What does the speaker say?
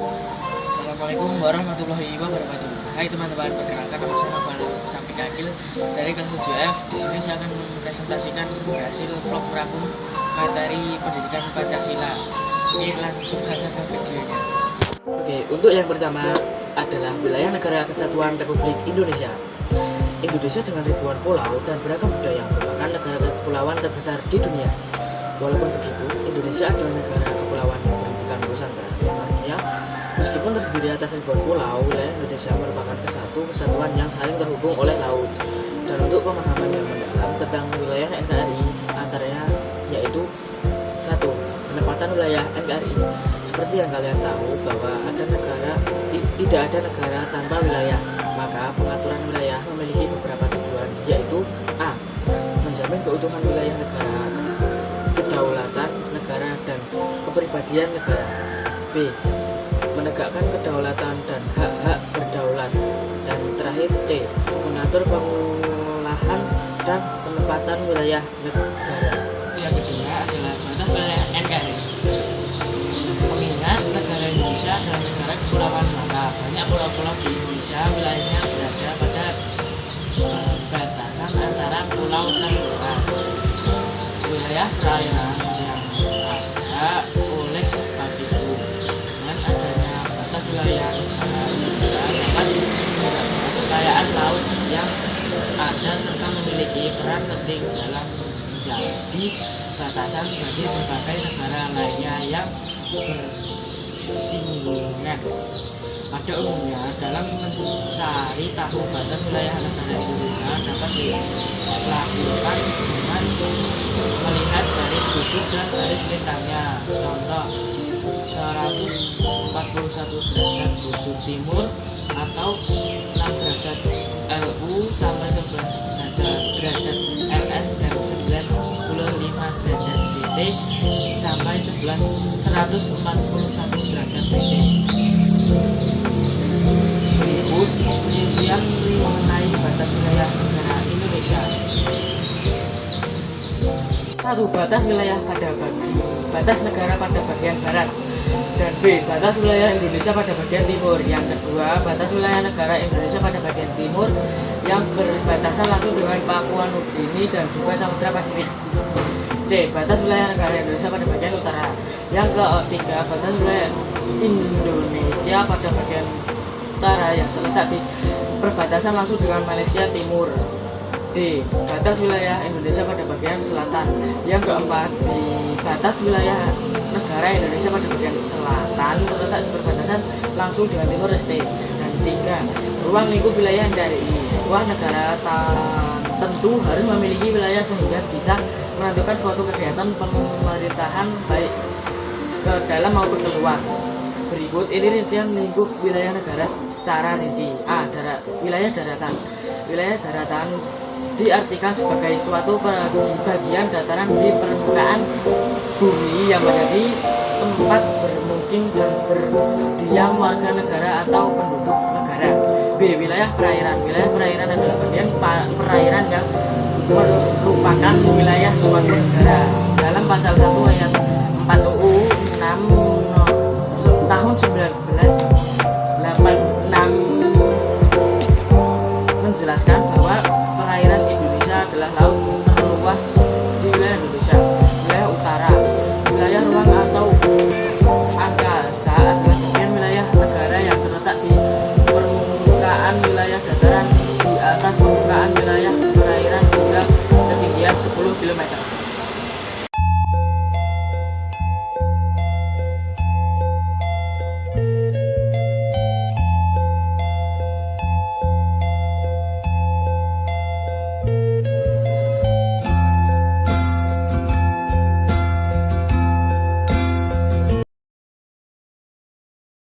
Assalamualaikum warahmatullahi wabarakatuh. Hai teman-teman, perkenalkan nama saya Noval Sampik Akil dari kelas 7F. Di sini saya akan mempresentasikan hasil vlog merangkum materi pendidikan Pancasila. Oke, langsung saja ke videonya. Oke, untuk yang pertama adalah wilayah negara kesatuan Republik Indonesia. Indonesia dengan ribuan pulau dan beragam budaya merupakan negara kepulauan terbesar di dunia. Walaupun begitu, Indonesia adalah negara kepulauan berdirikan Nusantara. Artinya, meskipun terdiri atas ribuan pulau, wilayah Indonesia merupakan kesatuan yang saling terhubung oleh laut. Dan untuk pemahaman yang mendalam tentang wilayah NKRI, antaranya yaitu 1. Penempatan wilayah NKRI. Seperti yang kalian tahu bahwa tidak ada negara tanpa wilayah, maka pengaturan wilayah memiliki beberapa tujuan, yaitu A. Menjamin keutuhan wilayah negara, kedaulatan negara dan kepribadian negara. B. Menegakkan kedaulatan dan hak-hak berdaulat. Dan terakhir C. Mengatur pengolahan dan penempatan wilayah negara. Yang kedua adalah batas wilayah NKRI. Mengingat negara Indonesia adalah negara kepulauan, maka banyak pulau-pulau di Indonesia wilayahnya berada pada batasan antara pulau terluar. Wilayah perairan yang ada oleh sebab itu, dengan adanya batas wilayah negara Indonesia dapat menjaga kekayaan laut yang ada serta memiliki peran penting dalam menjadi batasan bagi berbagai negara lainnya yang bersinggungan. Pada umumnya, dalam mencari tahu batas wilayah negara Indonesia dapat dilakukan dengan melihat garis bujur dan garis lintangnya. Contoh, 141 derajat bujur timur atau 6 derajat LU sampai 11 derajat LS dan 95 derajat DT sampai 141 derajat DT. Berikut rincian mengenai batas wilayah negara Indonesia. 1. Batas wilayah batas negara pada bagian barat. Dan B. Batas wilayah Indonesia pada bagian timur. Yang kedua, batas wilayah negara Indonesia pada bagian timur yang berbatasan langsung dengan Papua Nugini dan juga Samudra Pasifik. C. Batas wilayah negara Indonesia pada bagian utara. Yang ketiga, batas wilayah Indonesia pada bagian utara yang terletak di perbatasan langsung dengan Malaysia Timur. D. Batas wilayah Indonesia pada bagian selatan. Yang keempat, di batas wilayah negara Indonesia pada bagian selatan terletak di perbatasan langsung dengan Timur Leste. Dan 3. Ruang lingkup wilayah NKRI. Sebuah negara tentu harus memiliki wilayah sehingga bisa menentukan suatu kegiatan pemerintahan baik ke dalam maupun keluar. Berikut ini rincian lingkup wilayah negara secara rinci. A. Wilayah daratan. Wilayah daratan diartikan sebagai suatu bagian dataran di permukaan bumi yang menjadi tempat bermukim dan berdiam warga negara atau penduduk negara. B. Wilayah perairan. Wilayah perairan adalah bagian perairan yang merupakan wilayah suatu negara. Dalam pasal 1 ayat 4 UU 6 tahun 1945